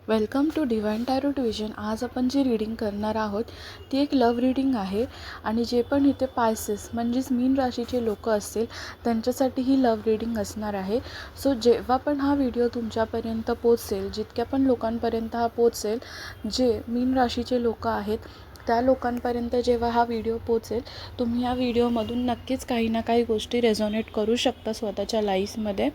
Welcome to divine tarot tuition. आज आपण जी reading करणार आहोत ती एक लव्ह रीडिंग आहे आणि जे पण इथे पायसेस म्हणजेच मीन राशीचे लोक असतील त्यांच्यासाठी ही लव्ह रीडिंग असणार आहे. सो जेव्हा पण हा व्हिडिओ तुमच्यापर्यंत पोचेल, जितक्या पण लोकांपर्यंत हा पोचेल जे मीन राशीचे लोक आहेत त्या लोकांपर्यंत जेव्हा हा व्हिडिओ पोचेल, तुम्ही या व्हिडिओमधून नक्कीच काही ना काही गोष्टी रेझोनेट करू शकता स्वतःच्या लाईफमध्ये.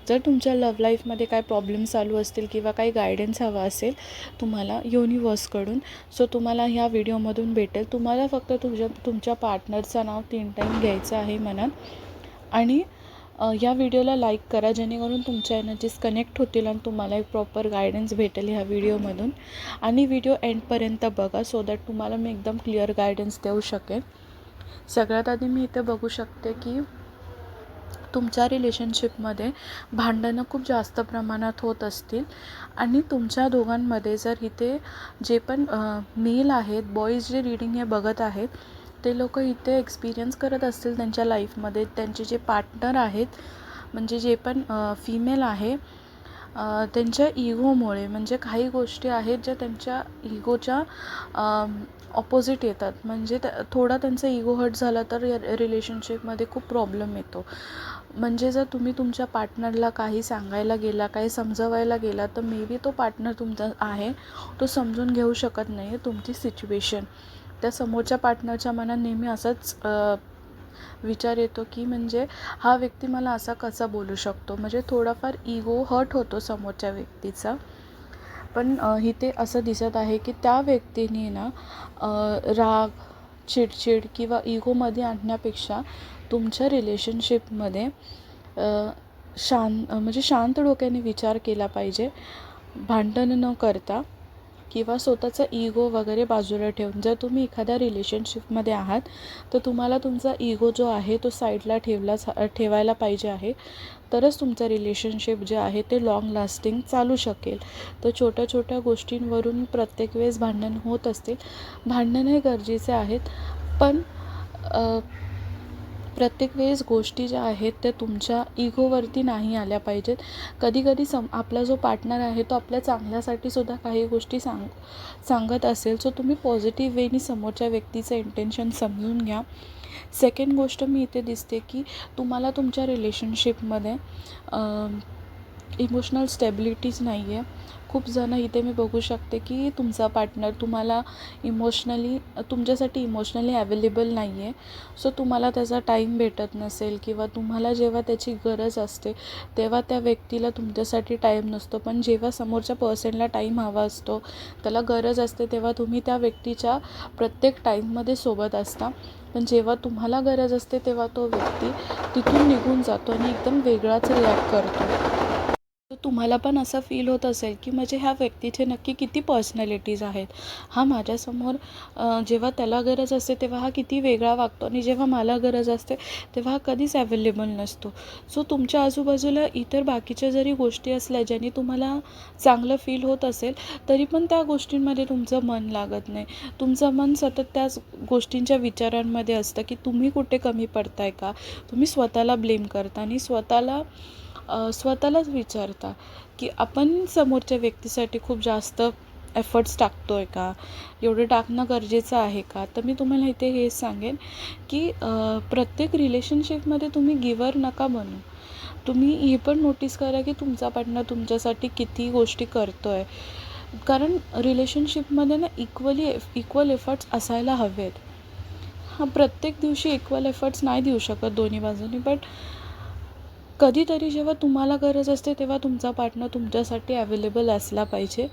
जर तुमच्या लव्ह लाईफमध्ये काय प्रॉब्लेम चालू असतील किंवा काही गायडन्स हवा असेल तुम्हाला युनिवर्सकडून, सो तुम्हाला ह्या व्हिडिओमधून भेटेल. तुम्हाला फक्त तुमच्या पार्टनरचं नाव 3 टाईम घ्यायचं आहे मनात आणि या व्हिडिओला लाईक करा, जेणेकरून तुमच्या एनर्जीज कनेक्ट होतील आणि तुम्हाला एक प्रॉपर गायडन्स भेटेल ह्या व्हिडिओमधून. आणि व्हिडिओ एंडपर्यंत बघा सो दॅट तुम्हाला मी एकदम क्लिअर गायडन्स देऊ शकेन. सगळ्यात आधी मी इथे बघू शकते की तुमच्या रिलेशनशिपमध्ये भांडणं खूप जास्त प्रमाणात होत असतील आणि तुमच्या दोघांमध्ये जर इथे जे पण मेल आहेत, बॉईज जे रीडिंग हे बघत आहेत ते लोक इथे एक्सपिरियन्स करत असतील त्यांच्या लाईफमध्ये त्यांचे जे पार्टनर आहेत, म्हणजे जे पण फिमेल आहे त्यांच्या इगोमुळे, म्हणजे काही गोष्टी आहेत ज्या त्यांच्या इगोच्या ऑपोजिट येतात. म्हणजे थोडा त्यांचा इगो हर्ट झाला तर रिलेशनशिपमध्ये खूप प्रॉब्लेम येतो. म्हणजे जर तुम्ही तुमच्या पार्टनरला काही सांगायला गेला, काही समजवायला गेला तर मे बी तो पार्टनर तुमचा आहे तो समजून घेऊ शकत नाही आहे तुमची सिच्युएशन. त्या समोरच्या पार्टनरच्या मनात नेहमी असाच विचार येतो की म्हणजे हा व्यक्ती मला असा कसा बोलू शकतो. म्हणजे थोडाफार इगो हर्ट होतो समोरच्या व्यक्तीचा. पण इथे असं दिसत आहे की त्या व्यक्तीने ना राग, चिडचिड किंवा इगोमध्ये आणण्यापेक्षा तुमच्या रिलेशनशिपमध्ये म्हणजे शांत डोक्याने विचार केला पाहिजे, भांडण न करता किंवा स्वतःचा इगो वगैरे बाजूला ठेवून. जर तुम्ही एखाद्या रिलेशनशिपमध्ये आहात तर तुम्हाला तुमचा इगो जो आहे तो साईडला ठेवायला पाहिजे आहे, तरच तुमचं रिलेशनशिप जे आहे ते लाँग लास्टिंग चालू शकेल. तर छोट्या छोट्या गोष्टींवरून प्रत्येक वेळेस भांडण होत असतील. भांडण हे गरजेचे आहेत, पण प्रत्येक वेळेस गोष्टी ज्या आहेत त्या तुमच्या इगोवरती नाही आल्या पाहिजेत. कधीकधी आपला जो पार्टनर आहे तो आपल्या चांगल्यासाठी सुद्धा काही गोष्टी सांगत असेल, सो तुम्ही पॉझिटिव्ह वेनी समोरच्या व्यक्तीचं इंटेन्शन समजून घ्या. सेकंड गोष्ट मी इथे दिसते की तुम्हाला तुमच्या रिलेशनशिपमध्ये इमोशनल स्टेबिलिटीज नाही आहे. खूप जण इथे मी बघू शकते की तुमचा पार्टनर तुम्हाला तुमच्यासाठी इमोशनली अवेलेबल नाही आहे. सो तुम्हाला त्याचा टाईम भेटत नसेल किंवा तुम्हाला जेव्हा त्याची गरज असते तेव्हा त्या व्यक्तीला तुमच्यासाठी टाईम नसतो. पण जेव्हा समोरच्या पर्सनला टाईम हवा असतो, त्याला गरज असते, तेव्हा तुम्ही त्या व्यक्तीच्या प्रत्येक टाईममध्ये सोबत असता. पण जेव्हा तुम्हाला गरज असते तेव्हा तो व्यक्ती तिथून निघून जातो आणि एकदम वेगळाच रिॲक्ट करतो. तर तुम्हाला पण असं फील होत असेल की म्हणजे ह्या व्यक्तीचे नक्की किती पर्सनॅलिटीज आहेत. हा माझ्यासमोर जेव्हा त्याला गरज असते तेव्हा हा किती वेगळा वागतो आणि जेव्हा मला गरज असते तेव्हा हा कधीच अवेलेबल नसतो. सो तुमच्या आजूबाजूला इतर बाकीच्या जरी गोष्टी असल्या ज्याने तुम्हाला चांगलं फील होत असेल तरी पण त्या गोष्टींमध्ये तुमचं मन लागत नाही. तुमचं मन सतत त्याच गोष्टींच्या विचारांमध्ये असतं की तुम्ही कुठे कमी पडताय का. तुम्ही स्वतःला ब्लेम करता आणि स्वतःलाच विचारता की आपण समोरच्या व्यक्तीसाठी खूप जास्त एफर्ट्स टाकतो आहे का, एवढं टाकणं गरजेचं आहे का. तर मी तुम्हाला इथे हेच सांगेन की प्रत्येक रिलेशनशिपमध्ये तुम्ही गिवर नका बनू. तुम्ही हे पण नोटीस करा की तुमचा पार्टनर तुमच्यासाठी किती गोष्टी करतो आहे. कारण रिलेशनशिपमध्ये ना इक्वल एफर्ट्स असायला हवेत. प्रत्येक दिवशी इक्वल एफर्ट्स नाही देऊ शकत दोन्ही बाजूंनी, बट कधीतरी जेव्हा तुम्हाला गरज असते तेव्हा तुमचा पार्टनर तुमच्यासाठी अवेलेबल असला पाहिजे.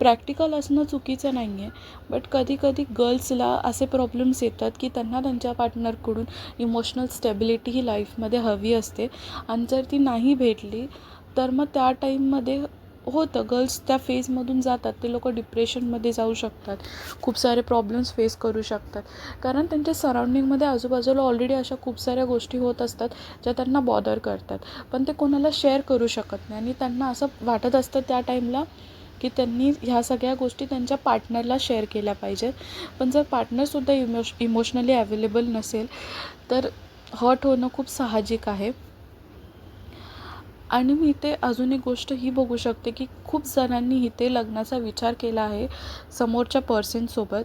प्रॅक्टिकल असणं चुकीचं नाही आहे, बट कधी गर्ल्सला असे प्रॉब्लेम्स येतात की त्यांना त्यांच्या पार्टनरकडून इमोशनल स्टेबिलिटी ही लाईफमध्ये हवी असते आणि जर ती नाही भेटली तर मग त्या टाईममध्ये होतं, गर्ल्स त्या फेजमधून जातात. ते लोक डिप्रेशनमध्ये जाऊ शकतात, खूप सारे प्रॉब्लेम्स फेस करू शकतात, कारण त्यांच्या सराउंडिंगमध्ये आजूबाजूला ऑलरेडी अशा खूप साऱ्या गोष्टी होत असतात ज्या त्यांना बॉदर करतात. पण ते कोणाला शेअर करू शकत नाही आणि त्यांना असं वाटत असतं त्या टाईमला की त्यांनी ह्या सगळ्या गोष्टी त्यांच्या पार्टनरला शेअर केल्या पाहिजेत. पण जर पार्टनरसुद्धा इमोशनली अवेलेबल नसेल तर हर्ट होणं खूप साहजिक आहे. आणि मी इथे अजून एक गोष्ट ही बघू शकते की खूप जणांनी इथे लग्नाचा विचार केला आहे समोरच्या पर्सनसोबत.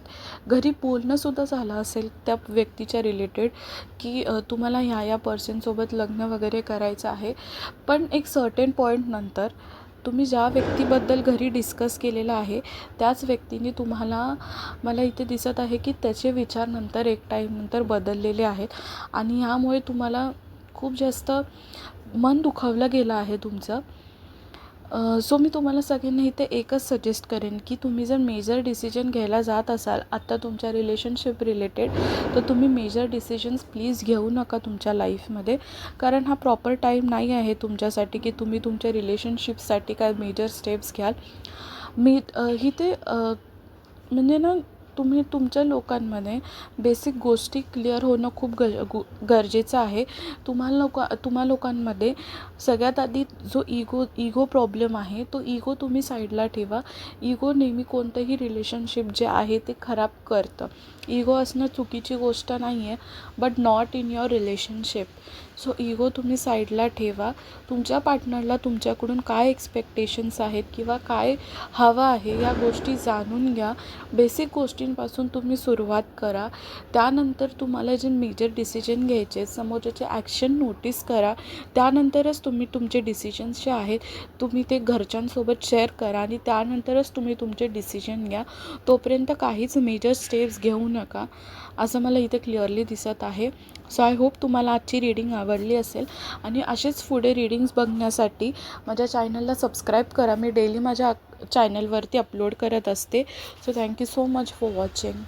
घरी बोलणंसुद्धा झालं असेल त्या व्यक्तीच्या रिलेटेड की तुम्हाला ह्या पर्सनसोबत लग्न वगैरे करायचं आहे. पण एक सर्टेन पॉईंटनंतर तुम्ही ज्या व्यक्तीबद्दल घरी डिस्कस केलेलं आहे त्याच व्यक्तीने तुम्हाला, मला इथे दिसत आहे की त्याचे विचार नंतर एक टाईमनंतर बदललेले आहेत आणि ह्यामुळे तुम्हाला खूप जास्त मन दुखावलं गेलं आहे तुमचं. सो मी तुम्हाला सगळ्यांना इथे एकच सजेस्ट करेन की तुम्ही जर मेजर डिसिजन घ्यायला जात असाल आत्ता तुमच्या रिलेशनशिप रिलेटेड, तर तुम्ही मेजर डिसिजन्स प्लीज घेऊ नका तुमच्या लाईफमध्ये. कारण हा प्रॉपर टाईम नाही आहे तुमच्यासाठी की तुम्ही तुमच्या रिलेशनशिपसाठी काय मेजर स्टेप्स घ्याल. मी इथे म्हणजे ना तुम्ही तुमच्या लोकांमध्ये बेसिक गोष्टी क्लिअर होणं खूप गरजेचं आहे. तुम्हा लोकांमध्ये सगळ्यात आधी जो इगो प्रॉब्लेम आहे तो इगो तुम्ही साईडला ठेवा. इगो नेहमी कोणतंही रिलेशनशिप जे आहे ते खराब करतं. इगो असणं चुकीची गोष्ट नाही आहे, but not in your relationship. So ego तुम्ही साईडला ठेवा. तुमच्या पार्टनरला तुमच्याकडून काय एक्सपेक्टेशन्स आहेत किंवा काय हवं आहे या गोष्टी जाणून घ्या. बेसिक गोष्टींपासून तुम्ही सुरुवात करा. त्यानंतर तुम्हाला जे मेजर डिसिजन घ्यायचे समोरच्याचे ॲक्शन नोटीस करा. त्यानंतरच तुम्ही तुमचे डिसिजन्स जे आहेत तुम्ही ते घरच्यांसोबत शेअर करा आणि त्यानंतरच तुम्ही तुमचे डिसिजन घ्या. तोपर्यंत काहीच मेजर स्टेप्स घेऊ नका असं मला इथे क्लिअरली दिसत आहे. सो आय होप तुम्हाला आजची रीडिंग आवडली असेल आणि असेच पुढे रीडिंग्स बघण्यासाठी माझ्या चॅनलला सबस्क्राईब करा. मी डेली माझ्या चॅनलवरती अपलोड करत असते. So thank you so much for watching.